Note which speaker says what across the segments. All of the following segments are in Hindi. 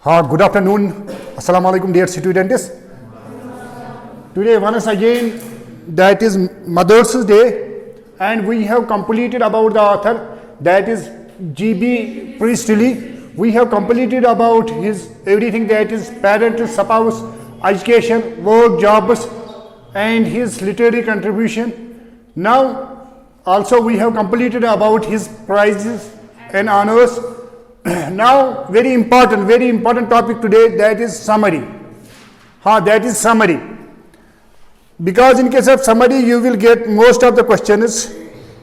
Speaker 1: Good afternoon. Assalamu alaikum, dear students. Today, once again, that is Mother's Day, and we have completed about the author, that is G.B. Priestley. We have completed about his everything, that is parental, spouse, education, work, jobs, and his literary contribution. Now, also we have completed about his prizes and honors. Now, very important topic today, that is summary. That is summary. Because in case of summary, you will get most of the questions.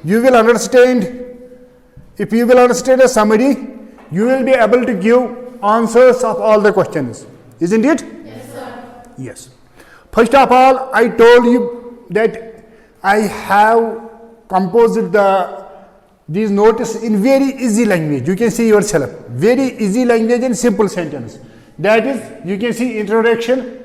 Speaker 1: You will understand. If you will understand a summary, you will be able to give answers of all the questions. Isn't it?
Speaker 2: Yes, sir.
Speaker 1: Yes. First of all, I told you that I have composed these notes in very easy language. You can see yourself. Very easy language and simple sentence. That is, you can see introduction.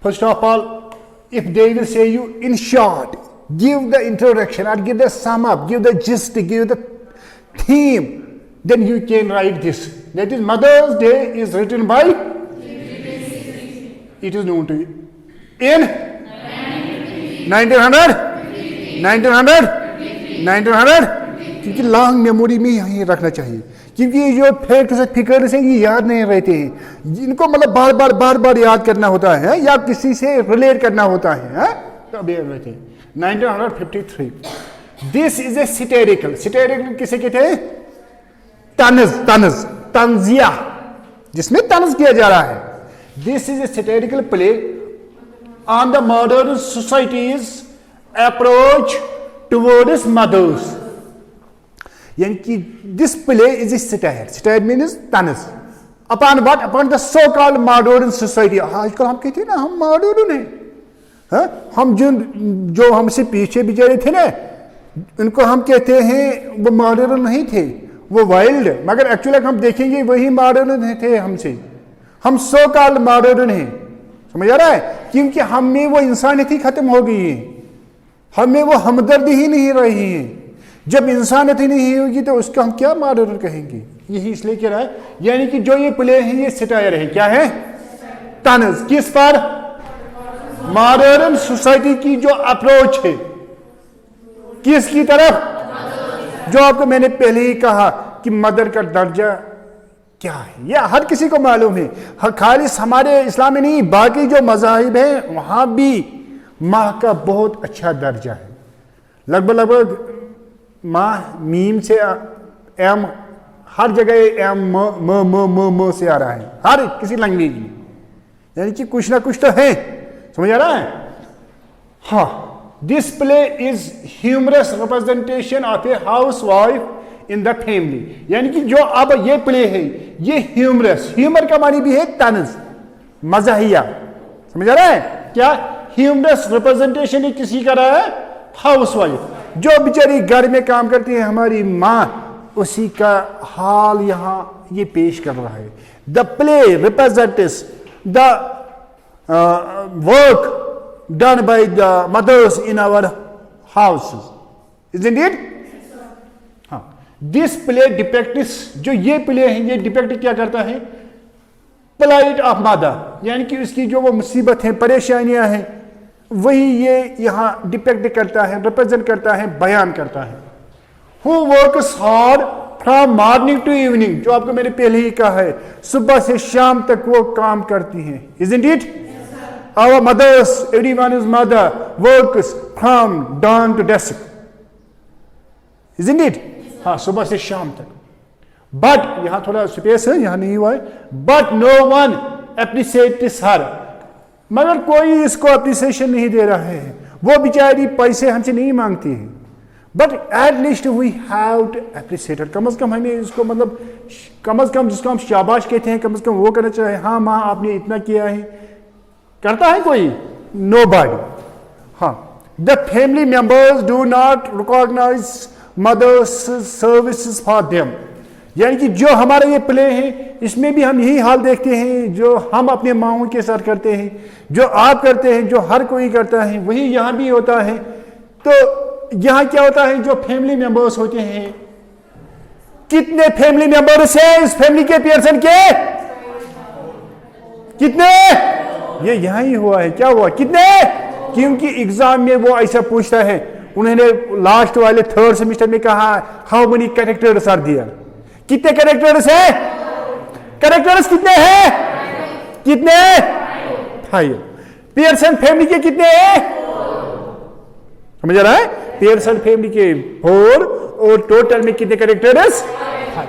Speaker 1: First of all, if they will say you in short, give the introduction or give the sum up, give the gist, give the theme, then you can write this. That is, Mother's Day is written by? It is known to you. In? 1900? क्योंकि लॉन्ग मेमोरी में यहीं रखना चाहिए, क्योंकि ये जो फैक्ट्स फिगर्स हैं ये याद नहीं रहते हैं, इनको मतलब बार बार याद करना होता है या किसी से रिलेट करना होता है, तब याद रहते हैं. 1953. This is a सैटिरिकल. सैटिरिकल किसे कहते हैं? तंजिया, जिसमें तंज किया जा रहा है. This is a satirical play on the modern society's approach towards mothers. यानी कि this play is a satire. Satire means तंज. Upon what? Upon the so called modern society. आजकल हम कहते हैं ना हम मॉडर्न हैं, हम जो हमसे पीछे बिचारे थे ना, उनको हम कहते हैं वो मॉडर्न नहीं थे, वो वाइल्ड. मगर एक्चुअली हम देखेंगे वही मॉडर्न थे हमसे. हम सो कॉल्ड मॉडर्न हैं. समझ आ रहा है? क्योंकि हम में वो इंसानियत ही खत्म हो गई है, हमें वो हमदर्दी ही नहीं रही है. जब इंसानियत ही नहीं होगी तो उसको हम क्या मॉडर्न कहेंगे? यही इसलिए कह रहा है, यानी कि जो ये प्ले है ये सैटायर है. क्या है? तंज. किस पर? मॉडर्न सोसाइटी की जो अप्रोच है, किसकी तरफ? जो आपको मैंने पहले ही कहा कि मदर का दर्जा क्या है, यह हर किसी को मालूम है. खाली हमारे इस्लाम में नहीं, बाकी जो मज़ाहिब है वहां भी माँ का बहुत अच्छा दर्जा है. लगभग माँ मीम से एम, हर जगह एम म से आ रहा है, हर किसी लैंग्वेज में. यानी कि कुछ ना कुछ तो है. समझ आ रहा है? This play is humorous representation of a housewife in the family. यानी कि जो अब ये प्ले है ये ह्यूमरस, ह्यूमर का मानी भी है तंज, मजाहिया. समझ आ रहा है? क्या ह्यूमरस रिप्रेजेंटेशन ही किसी का रहा है? हाउस वाइफ, जो बेचारी घर में काम करती है, हमारी माँ, उसी का हाल यहाँ ये पेश कर रहा है. The play represents the work done by the mothers in our houses. Isn't it? This play depicts, जो ये प्ले है ये डिपेक्ट क्या करता है? plight of mother, यानी कि उसकी जो वो मुसीबत है, परेशानियां हैं, वही ये यहाँ डिपेक्ट करता है, रिप्रेजेंट करता है, बयान करता है. Who works hard from morning to evening, जो आपको मैंने पहले ही कहा है, सुबह से शाम तक वो काम करती हैं. Isn't it? Our mothers, everyone's mother works from dawn to dusk. Isn't it? सुबह से शाम तक. But यहाँ थोड़ा स्पेस है, यहाँ नहीं हुआ है. But no one appreciates her. मगर कोई इसको अप्रिसिएशन नहीं दे रहा है. वो बेचारी पैसे हमसे नहीं मांगती है. But at least we have to appreciate her. कम से कम हमें इसको मतलब कम से कम जिसको हम शाबाश कहते हैं, कम से कम वो करना चाहिए. हाँ माँ आपने इतना किया है. करता है कोई? Nobody. The family members do not recognize mother's services for them. यानी कि जो हमारा ये प्ले है इसमें भी हम यही हाल देखते हैं, जो हम अपने माओं के साथ करते हैं, जो आप करते हैं, जो हर कोई करता है, वही यहाँ भी होता है. तो यहाँ क्या होता है? जो फैमिली मेंबर्स होते हैं, कितने फैमिली मेंबर्स हैं इस फैमिली के पर्सन के? कितने? ये यहां ही हुआ है। क्या हुआ? कितने? क्योंकि एग्जाम में वो ऐसा पूछता है। उन्होंने लास्ट वाले 3rd सेमेस्टर में कहा हाउ मेनी कैरेक्टर्स आर दिया। कितने कैरेक्टर्स है? कैरेक्टर्स कितने हैं? कितने? 5। पियर्सन फैमिली के कितने हैं? समझ रहा है? पियर्सन फैमिली के 4 और टोटल में कितने कैरेक्टर्स? 5।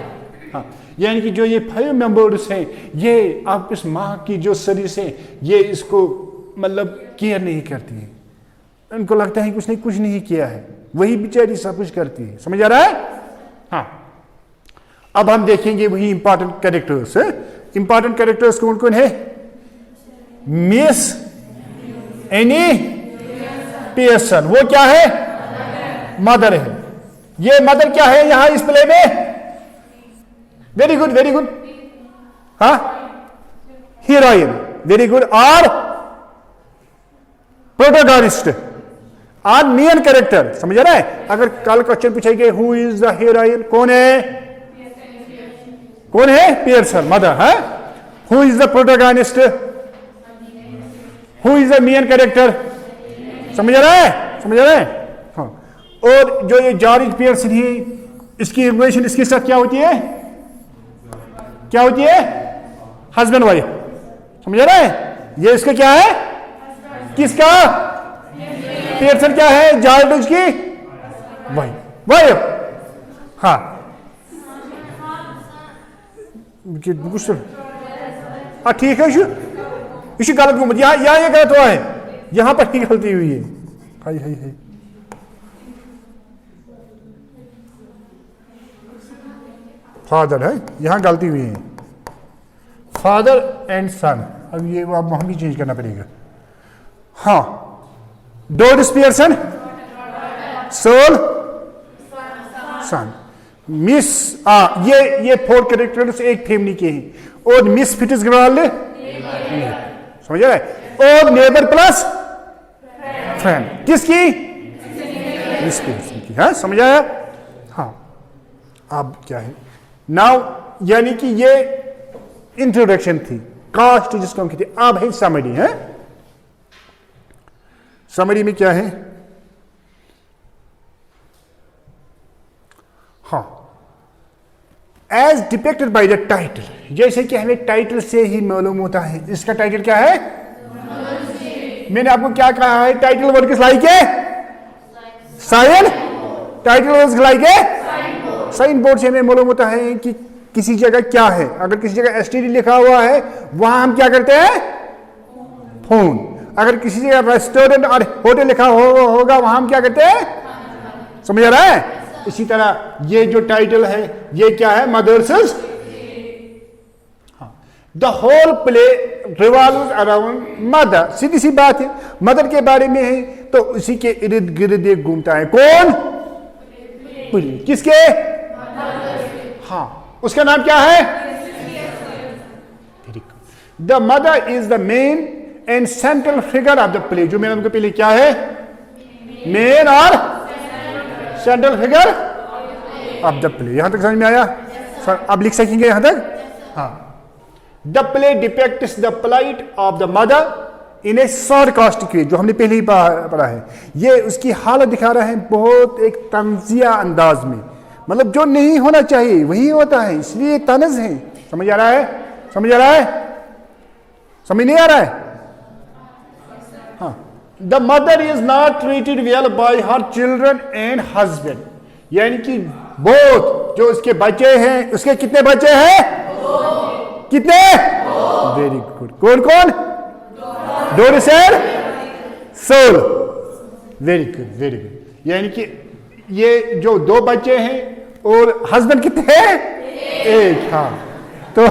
Speaker 1: हाँ, यानी कि जो ये 5 मेंबर्स हैं, ये आप इस माँ की जो सर्विस है, ये इसको मतलब केयर नहीं करती है। उनको लगता है कि उसने कुछ नहीं किया है, वही बेचारी सब कुछ करती है। समझ आ रहा है? हाँ, अब हम देखेंगे वही इंपॉर्टेंट कैरेक्टर्स। इंपॉर्टेंट कैरेक्टर्स कौन कौन है? मिस एनी पियर्सन, वो क्या है? मदर है। ये मदर क्या है यहां इस प्ले में? Very good, very good. हाँ, हीरोइन, वेरी गुड। और प्रोटोगोनिस्ट और मेन कैरेक्टर। समझ रहा है? अगर कल क्वेश्चन पूछेंगे हु इज द हीरोइन, कौन है? कौन है? पियर्सन, मदर है। Who is the protagonist? Who is the main character? समझ रहा है? समझ रहा है? हाँ। और जो ये जॉर्ज पियर्सन है, इसकी रिलेशन इसके साथ क्या होती है? क्या होती है? Husband wife. समझ रहा है? ये इसका क्या है? किसका? पियर्सन क्या है? जॉर्ज की वाइफ। हाँ, ठीक है। इसी गलत घूम यहाँ ये गलत हुआ है, यहां पर ही गलती हुई है। हाय हाय हाय, फादर है, यहां गलती हुई है। फादर एंड सन, अब ये अब हम भी चेंज करना पड़ेगा। हाँ, डॉर्ज पियर्सन सोल सन। मिस ये 4 कैरेक्टर्स एक फैमिली के हैं। और मिस फिट्जगेराल्ड समझ रहा है? और नेबर प्लस फ्रेंड किसकी? मिस पियर्सन की। हाँ, समझ आया? हाँ, अब क्या है नाउ, यानी कि ये इंट्रोडक्शन थी, कास्ट जिसको हम कहते हैं। अब है समरी। है समरी में क्या है? हाँ, as depicted by the title, जैसे कि हमें टाइटल से ही मालूम होता है। इसका टाइटल क्या है? मैंने आपको क्या कहा है? टाइटल वर्ड किस लाइक है? साइन। टाइटल वर्ड लाइक है साइन बोर्ड से हमें मालूम होता है कि किसी जगह क्या है। अगर किसी जगह एसटीडी लिखा हुआ है, वहां हम क्या करते हैं? फोन। अगर किसी जगह रेस्टोरेंट और होटल लिखा होगा, वहां हम क्या करते हैं? समझ आ रहा है? इसी तरह ये जो टाइटल है, ये क्या है? Mothers. The whole play revolves around mother. सीधी सी बात है, मदर के बारे में है तो उसी के इर्द गिर्द एक घूमता है। कौन? प्ले। किसके? हाँ, उसका नाम क्या है? The mother is the main and central figure of the play. जो मैंने उनको पहले क्या है? मेन और central figure of the play. यहां तक समझ में आया? सर अब लिख सकेंगे यहां तक? हाँ। The play depicts the plight of the mother in a sarcastic way, जो हमने पहले ही पढ़ा है। ये उसकी हालत दिखा रहा है बहुत एक तंजिया अंदाज में, मतलब जो नहीं होना चाहिए वही होता है, इसलिए तनज है। समझ आ रहा है? समझ आ रहा है? समझ नहीं आ रहा है? हाँ। The mother is not treated well bye her children and husband, यानी कि बोथ जो उसके बच्चे हैं, उसके कितने बच्चे हैं? कितने? Very good. कौन कौन? Doris and Sol. Very good, very good. यानी कि ये जो 2 बच्चे हैं और हस्बैंड कितने हैं? एक। हाँ, तो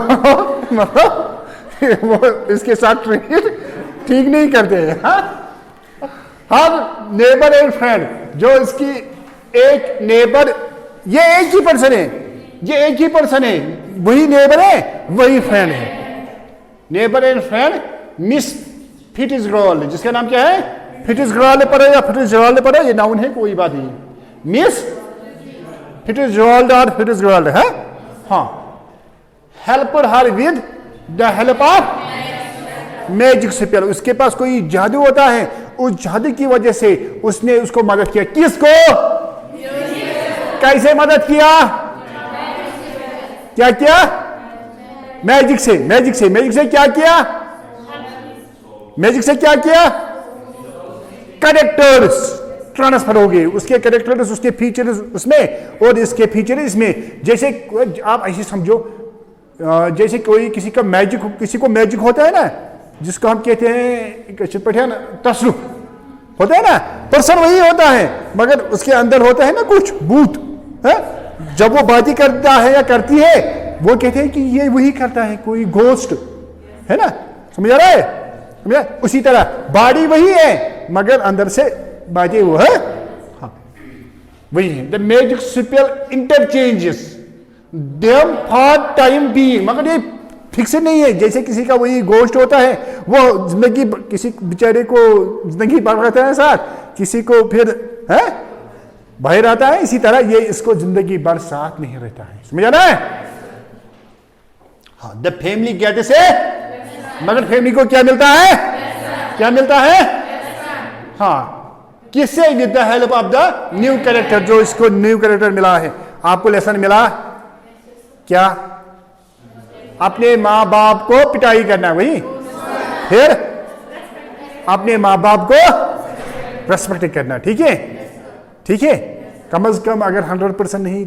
Speaker 1: मतलब वो इसके साथ ट्रीट ठीक नहीं करते हैं। हाँ, हर नेबर एंड फ्रेंड, जो इसकी एक नेबर, ये एक ही पर्सन है, ये एक ही पर्सन है, वही नेबर है वही फ्रेंड है। Neighbour and friend miss Fitzgerald, जिसका नाम क्या है? फिट्जगेराल्ड पढ़ो या फिट्जगेराल्ड पढ़ो, ये नाउन है, कोई बात नहीं। मिस फिट्जगेराल्ड और फिट्जगेराल्ड है। हाँ, help her with the help of magic spell, उसके पास कोई जादू होता है, उस जादू की वजह से उसने उसको मदद किया। किसको? कैसे मदद किया? क्या किया? मैजिक से। मैजिक से क्या किया? मैजिक से क्या किया? कैरेक्टर्स ट्रांसफर हो गए, उसके कैरेक्टर्स, उसके फीचर्स उसमें और इसके फीचर इसमें। जैसे आप ऐसे समझो, जैसे कोई किसी को मैजिक होता है ना, जिसको हम कहते हैं तसरुफ होता है ना, पर्सन वही होता है, मगर उसके अंदर होता है ना कुछ भूत है। जब वो बातें करता है या करती है, वो कहते हैं कि ये वही करता है, कोई घोस्ट है ना, समझ आ रहा है? समझा? उसी तरह बॉडी वही है, मगर अंदर से बातें वो है, हाँ वही है। The magic spell interchanges them for time being, मगर ये फिक्स नहीं है। जैसे किसी का वही गोश्त होता है, वो जिंदगी, किसी बेचारे को जिंदगी भर रहता है साथ, किसी को फिर है बाहर आता है, इसी तरह ये इसको जिंदगी भर साथ नहीं रहता है। समझ आ रहा है? हाँ, द फैमिली कहते से, मगर फैमिली को क्या मिलता है? क्या मिलता है? हाँ, किससे? With the help of the new character, जो इसको न्यू कैरेक्टर मिला है। आपको लेसन मिला क्या? अपने माँ बाप को पिटाई करना, वही। फिर अपने माँ बाप को रेस्पेक्ट करना, ठीक है? ठीक है, कम से कम अगर 100% नहीं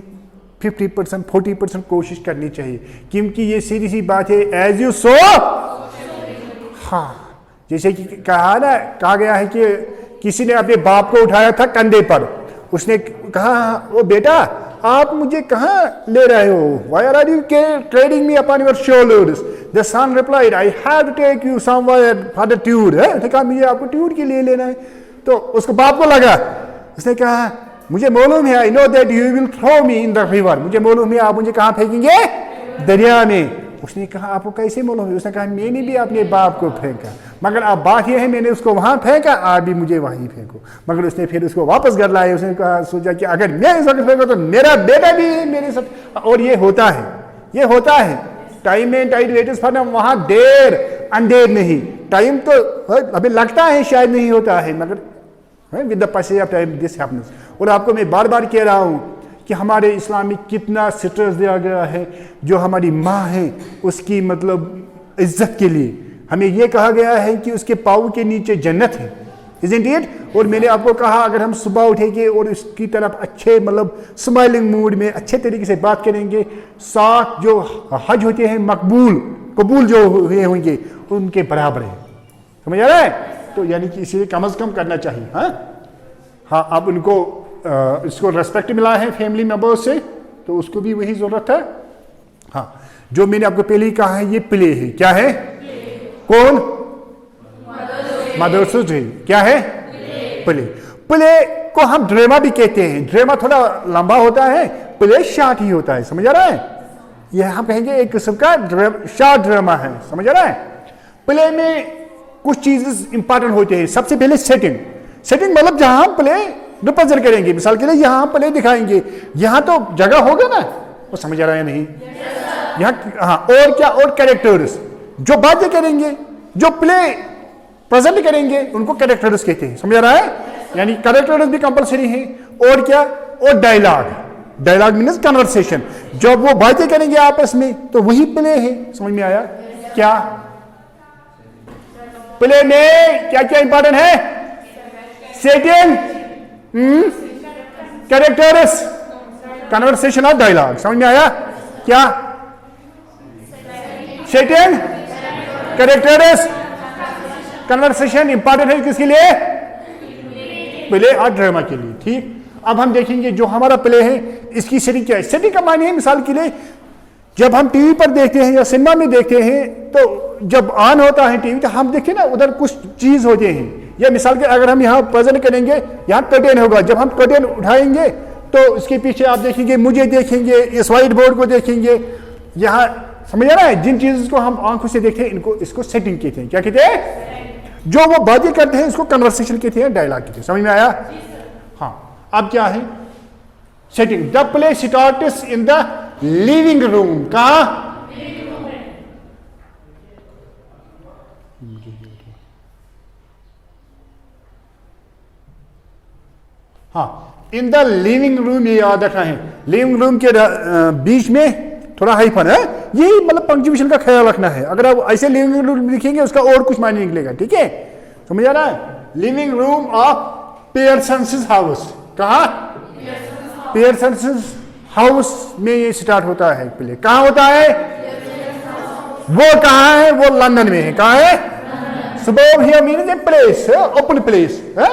Speaker 1: 50% 40% कोशिश करनी चाहिए, क्योंकि ये सीधी सी बात है, एज यू सो। हाँ, जैसे कि कहा गया है कि किसी ने अपने बाप को उठाया था कंधे पर, उसने कहा, ओ बेटा आप मुझे कहाँ ले रहे हो? Why are you carrying me upon your shoulders? The son replied, I have to take you somewhere for the tour. उसने कहा मुझे आपको टूर के लिए लेना है। तो उसको बाप को लगा, उसने कहा मुझे मालूम है, I know that you will throw me in the river. मुझे मालूम है आप मुझे कहाँ फेंकेंगे? दरिया में। उसने कहा आपको कैसे मालूम है? उसने कहा मैंने भी अपने बाप को फेंका, मगर अब बात यह है मैंने उसको वहां फेंका, आप भी मुझे वहीं फेंको। मगर उसने फिर उसको वापस घर लाया। उसने कहा, सोचा कि अगर मैं इस वक्त फेंका तो मेरा बेटा भी मेरे साथ। और ये होता है, ये होता है। Time and tide waits for वहां देर अंधेर नहीं, टाइम तो अभी लगता है शायद नहीं होता है, मगर with the passage of time this happens. और आपको मैं बार बार कह रहा हूं कि हमारे इस्लाम में कितना स्ट्रेस दिया गया है, जो हमारी माँ है उसकी मतलब इज्जत के लिए हमें यह कहा गया है कि उसके पाँव के नीचे जन्नत है, isn't it? और मैंने आपको कहा अगर हम सुबह उठेंगे और उसकी तरफ अच्छे मतलब स्माइलिंग मूड में अच्छे तरीके से बात करेंगे, 7 जो हज होते हैं कबूल जो हुए होंगे उनके बराबर है। समझ आ रहा है? तो यानी कि इसीलिए कम से कम करना चाहिए। हाँ, अब उनको इसको रेस्पेक्ट मिला है फैमिली मेंबर्स से, तो उसको भी वही जरूरत है। हाँ, जो मैंने आपको पहले ही कहा है, ये प्ले है। क्या है? कौन? Mother's Day. क्या है? प्ले को हम ड्रामा भी कहते हैं। ड्रामा थोड़ा लंबा होता है, प्ले शॉर्ट ही होता है। समझ आ रहा है? यह हम कहेंगे एक किस्म का शॉर्ट ड्रामा है। समझ आ रहा है? प्ले में कुछ चीजें इंपॉर्टेंट होती है। सबसे पहले सेटिंग मतलब जहां हम प्ले रिप्रेजेंट करेंगे। मिसाल के लिए यहां प्ले दिखाएंगे, यहां तो जगह होगा ना, वो समझ आ रहा है नहीं? यहाँ हाँ, और क्या? और कैरेक्टर्स जो बातें करेंगे, जो प्ले प्रेजेंट करेंगे, उनको कैरेक्टर्स कहते हैं। समझ आ रहा है? यानी कैरेक्टर्स भी कंपलसरी है। और क्या? और डायलॉग मीन्स कन्वर्सेशन। जब वो बातें करेंगे आपस में तो वही प्ले है। समझ में आया? क्या प्ले में क्या क्या इंपॉर्टेंट है? सेटिंग, कैरेक्टर्स, कन्वर्सेशन और डायलॉग। समझ में आया? क्या? सेटिंग, कैरेक्टर्स, कन्वर्सेशन इंपॉर्टेंट है किसके लिए? प्ले और ड्रामा के लिए। ठीक, अब हम देखेंगे जो हमारा प्ले है इसकी सेटिंग क्या है। सेटिंग का मानी है, मिसाल के लिए जब हम टीवी पर देखते हैं या सिनेमा में देखते हैं, तो जब ऑन होता है टीवी तो हम देखें ना उधर कुछ चीज होते हैं। या मिसाल के अगर हम यहाँ प्रेजेंट करेंगे, यहाँ कर्टेन होगा, जब हम कर्टेन उठाएंगे तो इसके पीछे आप देखेंगे, मुझे देखेंगे, इस व्हाइट बोर्ड को देखेंगे। यहाँ समझ आ रहा है? जिन चीजों को हम आंखों से देखते हैं इसको सेटिंग कहते हैं। क्या कहते हैं? जो वो बातें करते हैं इसको कन्वर्सेशन कहते हैं, डायलॉग कहते हैं। समझ में आया? हाँ, अब क्या है setting? The play starts in the living room. कहा? हाँ, इन द लिविंग रूम, ये याद रखना है, लिविंग रूम के बीच में थोड़ा हाइफन है, यही मतलब पंक्चुएशन का ख्याल रखना है। अगर आप ऐसे लिविंग रूम लिखेंगे उसका और कुछ मायने निकलेगा, ठीक है, समझ आ रहा है। Living room of Pearson's house, कहा पियर्सन्स हाउस में ये स्टार्ट होता है प्ले। कहाँ होता है वो, कहाँ है वो, लंदन में है। कहाँ है, सुबह here means a place, open place है।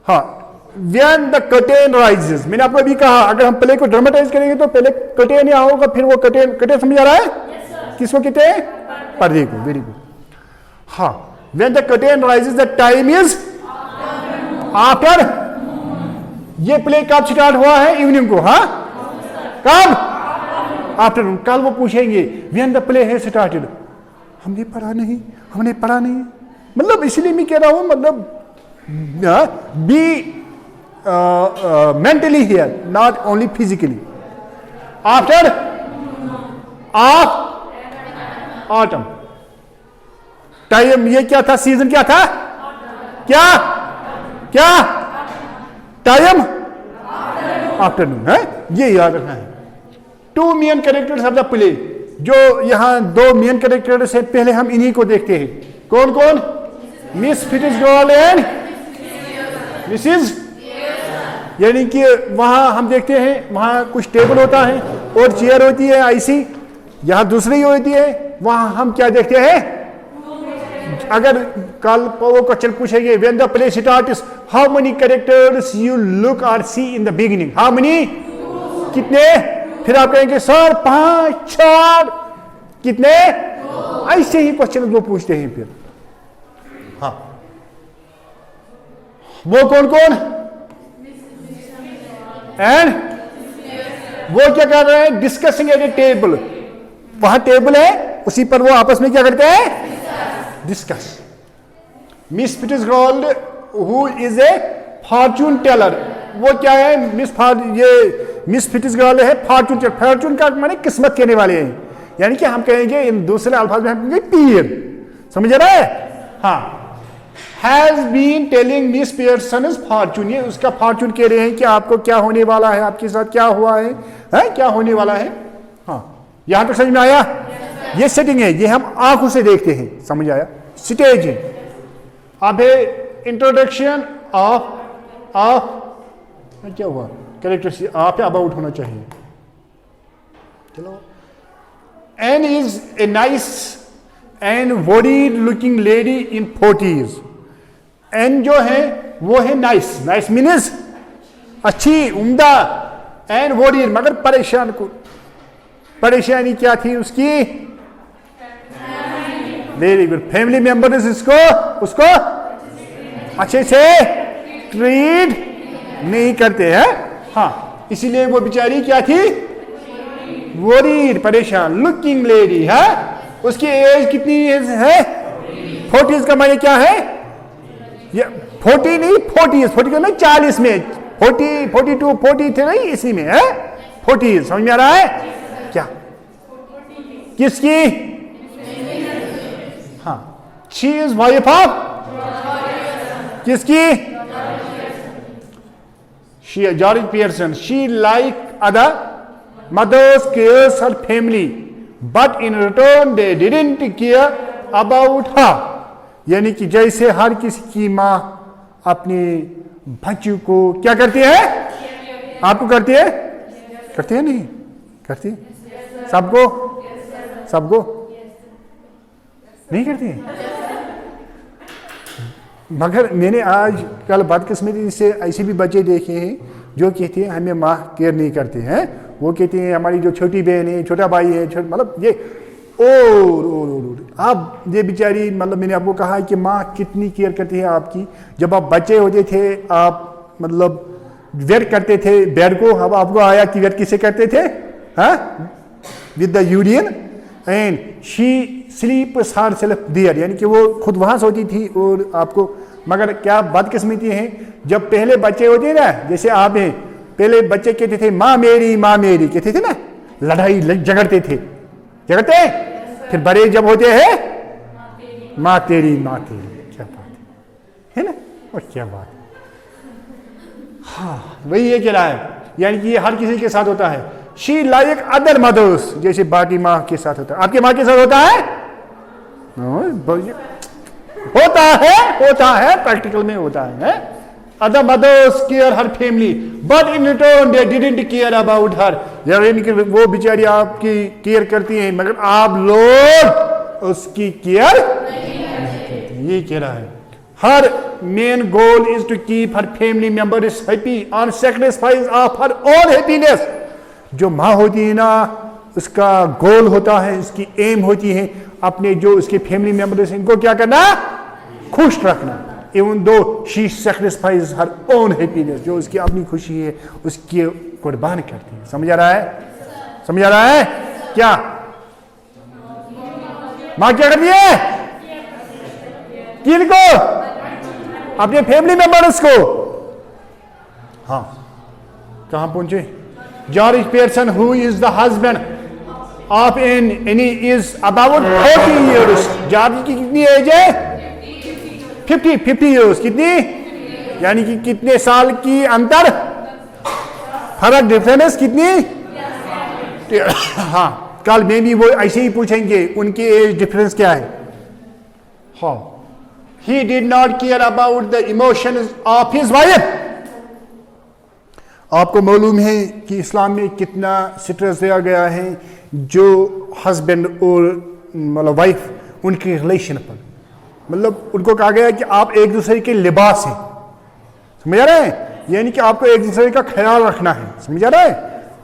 Speaker 1: हाँ, when the curtain rises, मैंने आपको अभी कहा अगर हम प्ले को ड्रामेटाइज करेंगे तो पहले कर्टेन यहाँ होगा, फिर वो कर्टेन, कर्टेन समझ आ रहा है? किसको कहते हैं? पर्दे को। Very good. हाँ, when the curtain rises the time is after। ये प्ले कब स्टार्ट हुआ है? इवनिंग को। हाँ, कब? आफ्टरनून। कल वो पूछेंगे when the play has started, हमने पढ़ा नहीं, हमने पढ़ा नहीं, मतलब इसलिए मैं कह रहा हूं, मतलब be mentally here, not only physically. After autumn, time ये क्या था, सीजन क्या था, क्या क्या टाइम आफ्टरनून है, ये याद रखना है। Two main characters of the play, जो यहां दो मेन कैरेक्टर्स हैं, पहले हम इन्हीं को देखते हैं। कौन कौन? मिस फिट्जगर्ल्ड एंड मिसिज, यानी कि वहां हम देखते हैं वहां कुछ टेबल होता है और चेयर होती है ऐसी, यहां दूसरी होती है। वहां हम क्या देखते हैं? अगर कल वो क्वेश्चन पूछेंगे when the play starts, how many characters you look और see in the beginning, how many, कितने? फिर आप कहेंगे सर 5 4, कितने? ऐसे ही क्वेश्चन वो पूछते हैं फिर। हाँ, वो कौन कौन? एंड वो क्या कर रहे हैं? Discussing at a table. वहां टेबल है, उसी पर वो आपस में क्या करते हैं? Discuss. Miss Fitzgerald who is a fortune teller, वो क्या है? मिस फिट्जगर्ल्ड है फॉर्चून टेलर। फॉर्चून का माने किस्मत कहने वाले हैं, यानी कि हम कहेंगे इन दूसरे अल्फाज में हम कहेंगे पीर, समझ रहा है? हाँ, has been telling miss Pearson's fortune, ये उसका फॉर्चून कह रहे हैं कि आपको क्या होने वाला है, आपके साथ क्या हुआ है, क्या होने वाला है। हाँ, यहां तक समझ में आया? ये सेटिंग है, ये हम आंखों से देखते हैं, समझ आया? स्टेज है। अब है इंट्रोडक्शन ऑफ क्या हुआ कैरेक्टर, आप अबाउट होना चाहिए। चलो, Ann is a nice and worried looking lady in 40s। Ann जो है वो है नाइस, नाइस मीन्स अच्छी, उम्दा, एंड वरीड मगर परेशान को, परेशानी क्या थी उसकी? वेरी गुड, फैमिली मेंबर्स उसको अच्छे से ट्रीट नहीं करते हैं। हाँ, इसीलिए वो बेचारी क्या थी? वरीड, परेशान। लुकिंग लेडी है, उसकी एज कितनी है? 40s का माने क्या है? ये 40 नहीं, 40s, 40 का मैं 40 में, 40 42 43 नहीं, इसी में है 40s। समझ में आ रहा है क्या? किसकी? हाँ, शी इज वाइफ ऑफ किसकी? George Pearson. She like other mothers cares her family but in return they didn't care about her, यानी कि जैसे हर किसी की माँ अपने बच्चों को क्या करती है? आपको करती है? करती है? नहीं करती? सबको नहीं करती है। मगर मैंने आज कल बदकिस्मती से ऐसे भी बच्चे देखे हैं जो कहते हैं हमें माँ केयर नहीं करते हैं। वो कहते हैं हमारी जो छोटी बहन है, छोटा भाई है, मतलब ये और आप ये बेचारी, मतलब मैंने आपको कहा कि माँ कितनी केयर करती है आपकी। जब आप बच्चे होते थे आप मतलब वेट करते थे बेड को, अब आपको आया कि वेट किसे करते थे? हाँ, with the Urian and she sleeps herself there, यानी कि वो खुद वहां सोती थी और आपको। मगर क्या बदकिस्मती है, जब पहले बच्चे होते ना, जैसे आप हैं, पहले बच्चे कहते थे माँ मेरी कहते थे ना, लड़ाई झगड़ते थे, झगड़ते। फिर बड़े जब होते हैं माँ तेरी, क्या बात है ना, और क्या बात है। हाँ वही ये कह रहा है, यानी कि ये हर किसी के साथ होता है। शी लाइक अदर मदर्स, जैसे बाकी माँ के साथ होता है। आपकी माँ के साथ होता है? होता है प्रैक्टिकल में होता है। Other mothers care her family but in return they didn't care about her, यानी कि वो बेचारी आपकी केयर करती हैं मगर आप लोग उसकी केयर नहीं, ये कह रहा है। Her main goal is to keep her family members happy on sacrifice of her own happiness. जो माँ होती है ना, उसका गोल होता है, उसकी एम होती है अपने जो उसके फैमिली मेंबर्स इनको क्या करना, खुश रखना। Even though she sacrifice her own happiness, जो उसकी अपनी खुशी है उसकी कुर्बान करती है। समझ आ रहा है? समझ आ रहा है? क्या माँ क्या करती है? किनको? अपने फैमिली मेंबर्स को। हाँ कहां पहुंचे? George Pearson who is the husband of any is about 40 years. George की कितनी एज है? 50 ईयर्स। कितनी? यानी कि कितने साल की अंतर फर्क, डिफरेंस कितनी? हाँ कल में भी वो ऐसे ही पूछेंगे उनकी एज डिफरेंस क्या है। हाँ he did not care about the emotions of his wife। आपको मालूम है कि इस्लाम में कितना स्ट्रेस दिया गया है जो हस्बैंड और मतलब वाइफ उनके रिलेशन पर, मतलब उनको कहा गया कि आप एक दूसरे के लिबास हैं। समझ आ रहा है? यानी कि आपको एक दूसरे का ख्याल रखना है। समझ आ रहा है?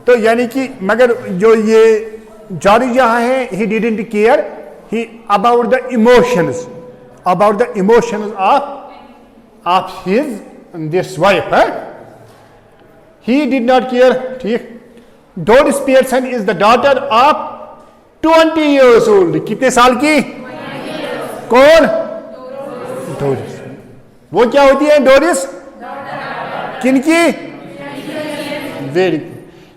Speaker 1: तो यानी कि मगर जो ये जारी जहां है he didn't care he about the emotions of his this wife। he did not care। ठीक। Doris Pearson is the daughter of 20 years old। कितने साल की? कौन? डोरिस। वो क्या होती है डोरिस? किनकी? वेरी।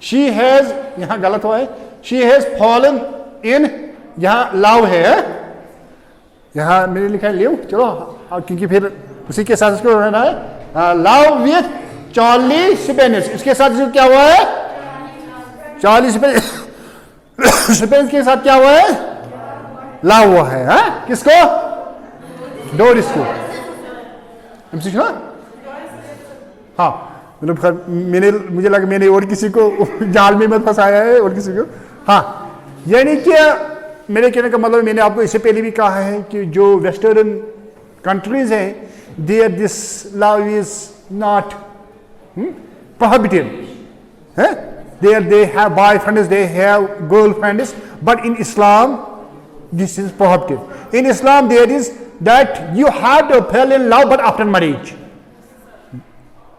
Speaker 1: शी हैज, यहां गलत हुआ है, शी हैज फॉलन इन, यहां लव है, यहां मैंने लिखा है लिव, चलो क्योंकि फिर उसी के साथ उसको रहना है। लव विथ चार्ली स्पेनिस, इसके साथ जो क्या हुआ है? चार्ली स्पेनिस के साथ क्या हुआ है? लव हुआ है। किसको? डोरिस को। ना हाँ मतलब मैंने, मुझे लगा मैंने और किसी को जाल में मत फंसाया है और किसी को। हाँ यानी कि मेरे कहने का मतलब, मैंने आपको इससे पहले भी कहा है कि जो वेस्टर्न कंट्रीज हैं there this love is not prohibited है। they have boyfriends, they have girlfriends, but in Islam this is prohibited। in Islam there is that you have to fall in love but after marriage,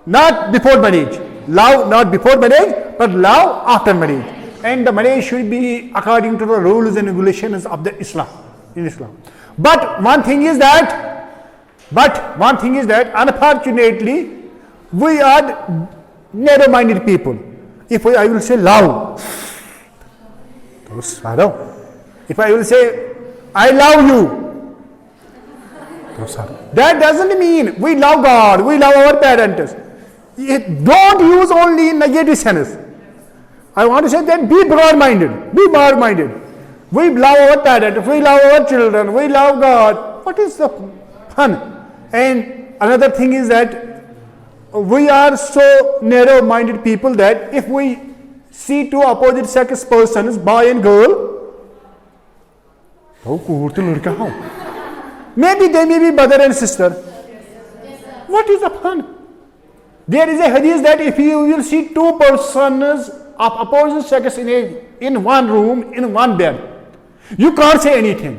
Speaker 1: not before marriage। love not before marriage but love after marriage, and the marriage should be according to the rules and regulations of the Islam, in Islam। but one thing is that unfortunately we are narrow minded people। if I will say love, if I will say I love you, that doesn't mean we love God, we love our parents। don't use only negative sense। I want to say that be broad-minded, we love our parents, we love our children, we love God, what is the fun? And another thing is that we are so narrow-minded people that if we see two opposite sex persons, boy and girl, maybe they may be brother and sister, what is the fun? There is a hadith that if you will see two persons of opposite sex in one room, in one bed, you can't say anything,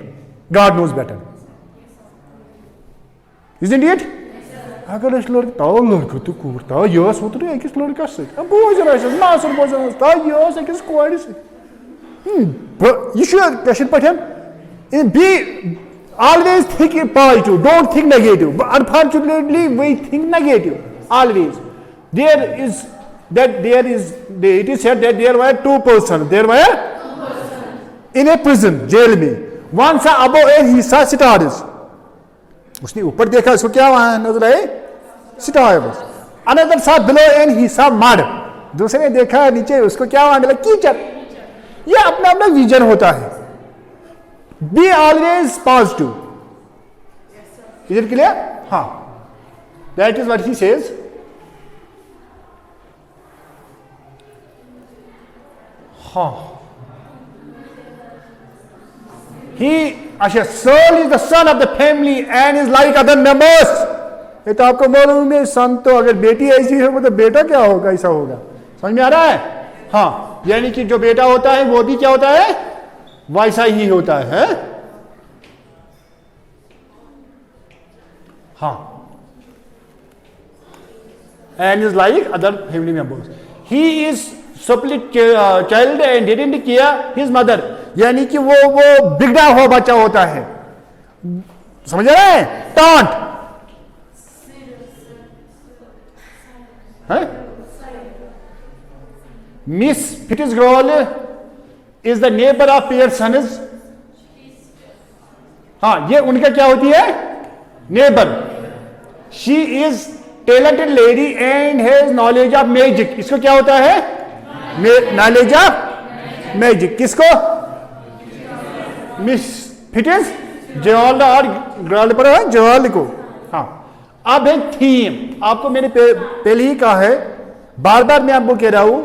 Speaker 1: God knows better, isn't it? अगर इस लड़का तो कूरता यस होता है किस लड़का से बोझ रहा है मासर बोझ रहा है यस किस कोई से you should question pattern be always think positive, don't think negative, but unfortunately we think negative always। it is said that there were two persons in a prison, jail में, one saw above and he saw stars। उसने ऊपर देखा, उसको क्या वहां नजर आए? सितारे बस। Another saw below and he saw mud. दूसरे ने देखा नीचे, उसको क्या वहां मिला? कीचड़. ये अपना अपना विजन होता है. Be always positive. Is it clear? हाँ. That is what he says. हाँ. अच्छा, Saul is the son of the family and is like other members. ये तो आपको मालूम है, सन तो अगर बेटी ऐसी है तो बेटा क्या होगा, ऐसा होगा. समझ में आ रहा है? हाँ, यानी कि जो बेटा होता है वो भी क्या होता है, वैसा ही होता है. हाँ. And is like other family members. He is split child and didn't care his mother. यानी कि वो बिगड़ा हुआ बच्चा होता है. समझ रहे हैं? टॉन्ट है. Miss Fitzgerald is the neighbour of Pearsons. हाँ, ये उनका क्या होती है? Neighbour. She is talented lady and has knowledge of magic. इसको क्या होता है? Knowledge of magic. किसको? मिस फिट्जगर्ल और गर्ल पर है जर्ल को. हाँ. अब है थीम. आपको मैंने पहले ही कहा है, बार बार मैं आपको कह रहा हूं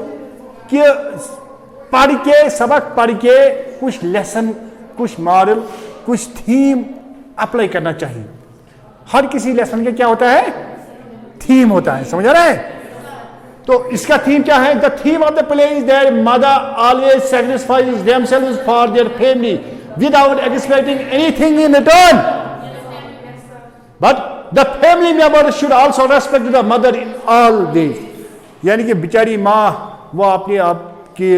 Speaker 1: कि पढ़ के, सबक पढ़ के कुछ लेसन, कुछ मॉरल, कुछ थीम अप्लाई करना चाहिए. हर किसी लेसन के क्या होता है? थीम होता है. समझ रहे हैं? तो इसका थीम क्या है? The theme of the play is that mother always sacrifices themselves for their family without expecting anything in return, but the family member should also respect the mother in all ways. यानी कि बेचारी माँ वो अपने आप की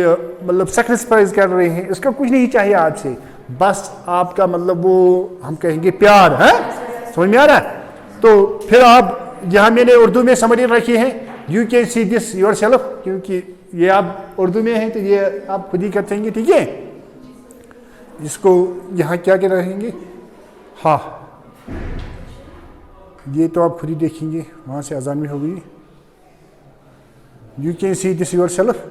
Speaker 1: मतलब सैक्रिफाइस कर रहे हैं, इसका कुछ नहीं चाहिए आपसे, बस आपका मतलब वो हम कहेंगे प्यार है. समझ में आ रहा है? तो फिर आप यहाँ मैंने उर्दू में समरी रखी है. You can see this your self, क्योंकि ये आप उर्दू में हैं तो ये आप खुद ही कर देंगे. ठीक है? इसको यहाँ क्या क्या रहेंगे? हाँ, ये तो आप खुद ही देखेंगे, वहाँ से अजान में हो गई. You can see this your self.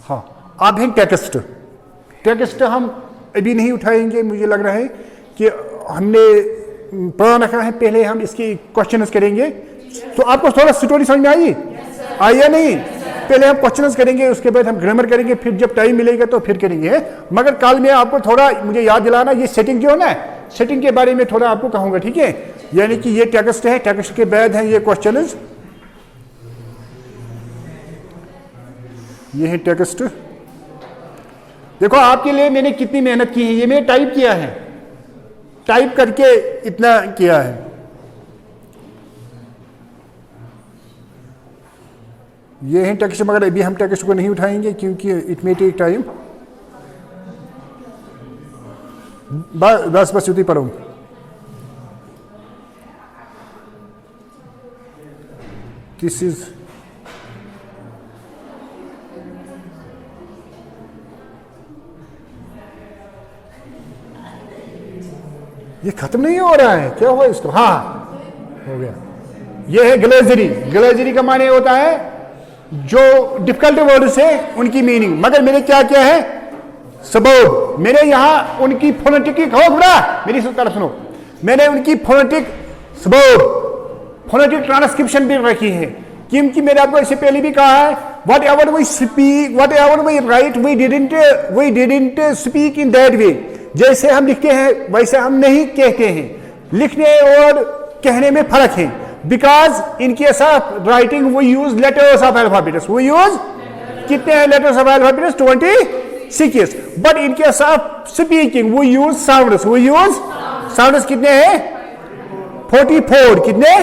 Speaker 1: हाँ, आप हैं टेक्स्ट. टेक्स्ट हम अभी नहीं उठाएंगे, मुझे लग रहा है कि हमने पढ़ा रखा है. पहले हम इसके क्वेश्चंस करेंगे. तो आपको थोड़ा स्टोरी समझ में आई? आई या नहीं? पहले हम क्वेश्चंस करेंगे, उसके बाद हम ग्रामर करेंगे, फिर जब टाइम मिलेगा तो फिर करेंगे. मगर कल मैं आपको थोड़ा मुझे याद दिलाना, ये सेटिंग जो है ना, सेटिंग के बारे में थोड़ा आपको कहूंगा. ठीक है? यानी कि ये टेक्स्ट है, टेक्स्ट के बाद है ये क्वेश्चंस. ये है टेक्स्ट. देखो आपके लिए मैंने कितनी मेहनत की है. ये मैंने टाइप किया है, टाइप करके इतना किया है. ये है टेक्स्ट, मगर अभी हम टेक्स्ट को नहीं उठाएंगे क्योंकि इट मे टेक टाइम. बस उतनी पढ़ो. दिस इज ये खत्म नहीं हो रहा है, क्या हुआ इसको? हाँ, हो गया. ये है ग्लेजरी. ग्लेजरी का माने होता है जो डिफिकल्ट वर्ड्स है उनकी मीनिंग. मगर मैंने क्या किया है? सबब. मैंने यहां उनकी फोनेटिक की खबर बुरा मेरी तरफ सुनो. मैंने उनकी फोनेटिक सबब, फोनेटिक ट्रांसक्रिप्शन भी रखी है, क्योंकि मैंने आपको इससे पहले भी कहा है, whatever we speak, whatever we write, we didn't speak in that way. जैसे हम लिखते हैं वैसे हम नहीं कहते हैं. लिखने और कहने में फर्क है. Because in case of writing we use letters of alphabets. We use कितने हैं letters of alphabets? 26. But in case of speaking we use sounds. We use sounds. कितने हैं? 44. कितने?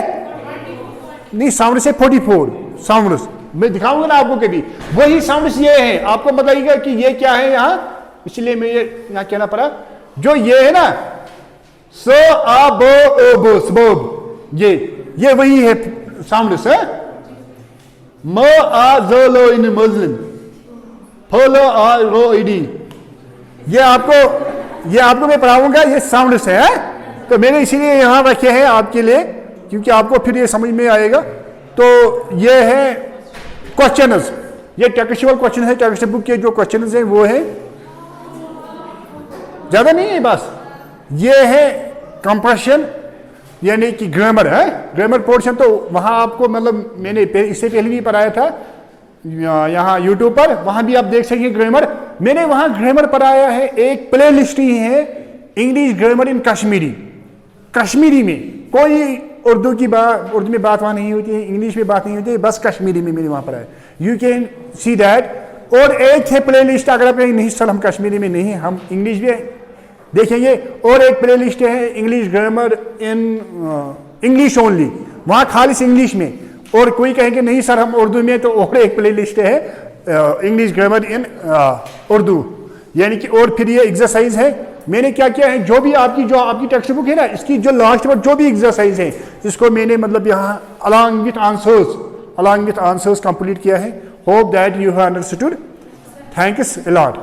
Speaker 1: नहीं, साउंड से 44 साउंड्स. मैं दिखाऊंगा ना आपको कभी. वही साउंड्स ये हैं. आपको बताइएगा कि ये क्या है यहां, इसलिए मैं ये यहां कहना पड़ा. जो ये है ना, सो आ बो ओ बो सबब, ये वही है साउंड्स है. म आ ज लो इन मुस्लिम, फोलो आ रो इडी. ये आपको मैं पढ़ाऊंगा. ये साउंड्स है. तो मैंने इसीलिए यहाँ रखे हैं आपके लिए, क्योंकि आपको फिर ये समझ में आएगा। तो ये है क्वेश्चंस, ये टेक्सचुअल क्वेश्चन है, टेक्स्ट बुक के जो क्वेश्चंस हैं वो है, ज्यादा नहीं है बस। ये है कंप्रेशन यानी कि ग्रामर है, ग्रामर पोर्शन। तो वहां आपको मतलब मैंने इससे पहले भी पढ़ाया था यहाँ यूट्यूब पर, वहां भी आप देख सकते ग्रामर। मैंने वहां ग्रामर पढ़ाया है, एक प्ले लिस्ट ही है इंग्लिश ग्रामर इन कश्मीरी। कश्मीरी में कोई उर्दू की बात, उर्दू में बात वहां नहीं होती है, इंग्लिश में बात नहीं होती है, बस कश्मीरी में मैंने वहां पढ़ाया। You can see that. और एक है प्ले लिस्ट, अगर आप नहीं सर हम कश्मीरी में नहीं, हम इंग्लिश में देखेंगे। और एक प्ले लिस्ट है English grammar in English only, वहां खालिस इंग्लिश में। और कोई कहेंगे नहीं सर हम उर्दू में, तो और एक प्ले लिस्ट है इंग्लिश ग्रामर इन उर्दू, यानी कि। और फिर ये एक्सरसाइज है, मैंने क्या किया है, जो आपकी टेक्स्ट बुक है ना, इसकी जो लास्ट पर जो भी एक्सरसाइज है, इसको मैंने मतलब यहाँ अलॉन्ग विथ आंसर्स कंप्लीट किया है। Hope that you have understood. Thanks a lot.